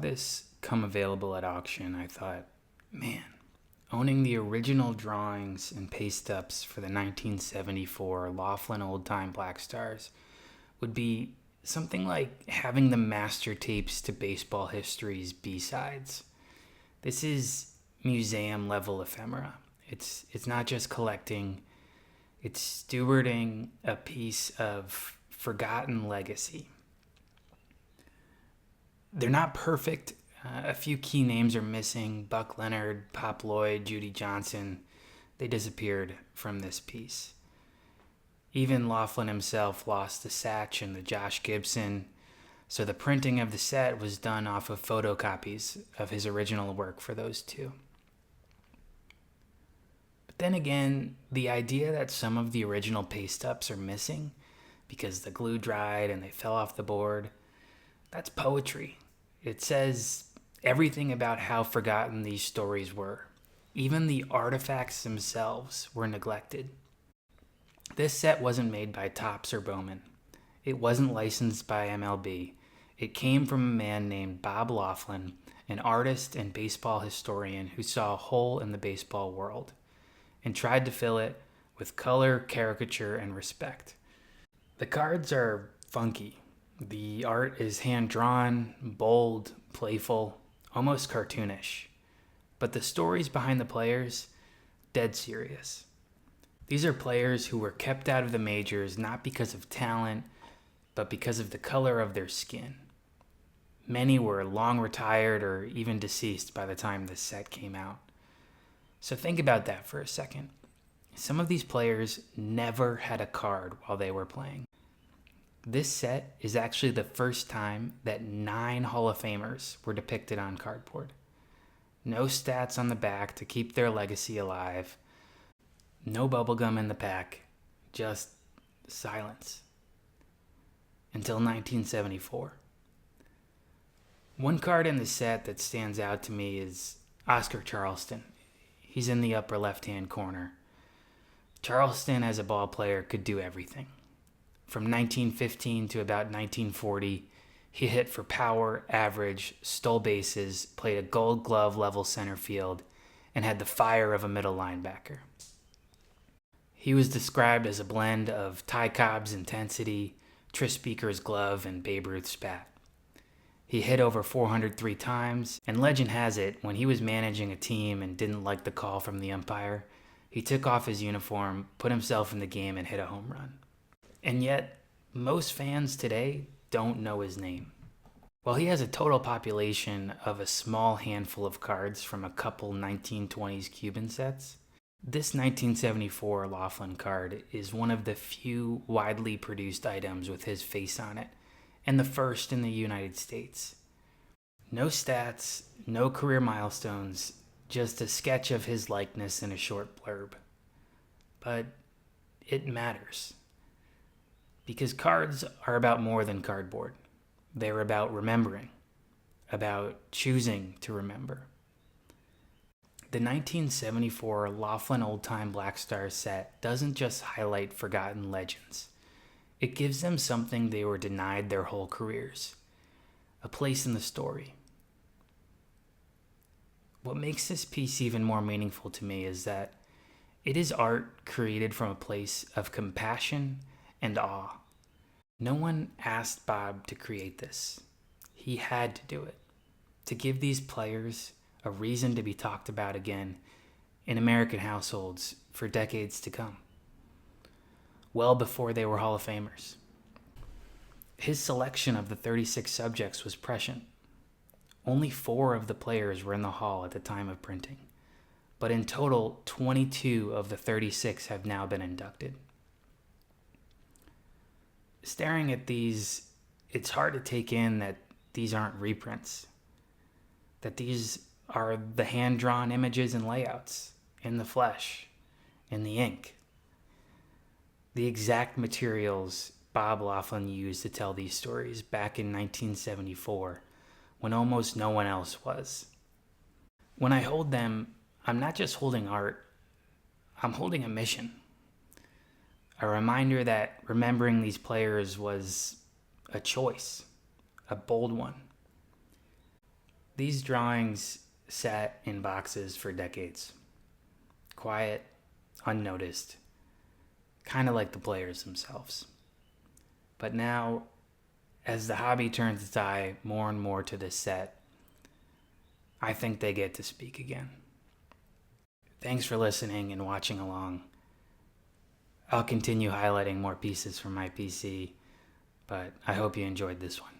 this come available at auction, I thought, man, owning the original drawings and paste-ups for the 1974 Laughlin old-time Black Stars would be something like having the master tapes to baseball history's B-sides. This is museum-level ephemera. It's not just collecting, it's stewarding a piece of forgotten legacy. They're not perfect. A few key names are missing. Buck Leonard, Pop Lloyd, Judy Johnson. They disappeared from this piece. Even Laughlin himself lost the Satch and the Josh Gibson, so the printing of the set was done off of photocopies of his original work for those two. But then again, the idea that some of the original paste-ups are missing because the glue dried and they fell off the board, that's poetry. It says everything about how forgotten these stories were. Even the artifacts themselves were neglected. This set wasn't made by Topps or Bowman. It wasn't licensed by MLB. It came from a man named Bob Laughlin, an artist and baseball historian who saw a hole in the baseball world and tried to fill it with color, caricature, and respect. The cards are funky. The art is hand-drawn, bold, playful, almost cartoonish. But the stories behind the players, dead serious. These are players who were kept out of the majors not because of talent, but because of the color of their skin. Many were long retired or even deceased by the time this set came out. So think about that for a second. Some of these players never had a card while they were playing. This set is actually the first time that 9 Hall of Famers were depicted on cardboard. No stats on the back to keep their legacy alive. No bubblegum in the pack. Just silence. Until 1974. One card in the set that stands out to me is Oscar Charleston. He's in the upper left-hand corner. Charleston as a ball player could do everything. From 1915 to about 1940, he hit for power, average, stole bases, played a Gold Glove level center field, and had the fire of a middle linebacker. He was described as a blend of Ty Cobb's intensity, Tris Speaker's glove, and Babe Ruth's bat. He hit over 403 times, and legend has it, when he was managing a team and didn't like the call from the umpire, he took off his uniform, put himself in the game, and hit a home run. And yet, most fans today don't know his name. While he has a total population of a small handful of cards from a couple 1920s Cuban sets, this 1974 Laughlin card is one of the few widely produced items with his face on it, and the first in the United States. No stats, no career milestones, just a sketch of his likeness in a short blurb. But it matters. Because cards are about more than cardboard. They're about remembering, about choosing to remember. The 1974 Laughlin Old Time Black Stars set doesn't just highlight forgotten legends. It gives them something they were denied their whole careers, a place in the story. What makes this piece even more meaningful to me is that it is art created from a place of compassion and awe. No one asked Bob to create this. He had to do it, to give these players a reason to be talked about again in American households for decades to come, well before they were Hall of Famers. His selection of the 36 subjects was prescient. Only 4 of the players were in the Hall at the time of printing, but in total, 22 of the 36 have now been inducted. Staring at these, it's hard to take in that these aren't reprints, that these are the hand-drawn images and layouts, in the flesh, in the ink. The exact materials Bob Laughlin used to tell these stories back in 1974, when almost no one else was. When I hold them, I'm not just holding art, I'm holding a mission. A reminder that remembering these players was a choice, a bold one. These drawings sat in boxes for decades. Quiet, unnoticed, kind of like the players themselves. But now, as the hobby turns its eye more and more to this set, I think they get to speak again. Thanks for listening and watching along. I'll continue highlighting more pieces from my PC, but I hope you enjoyed this one.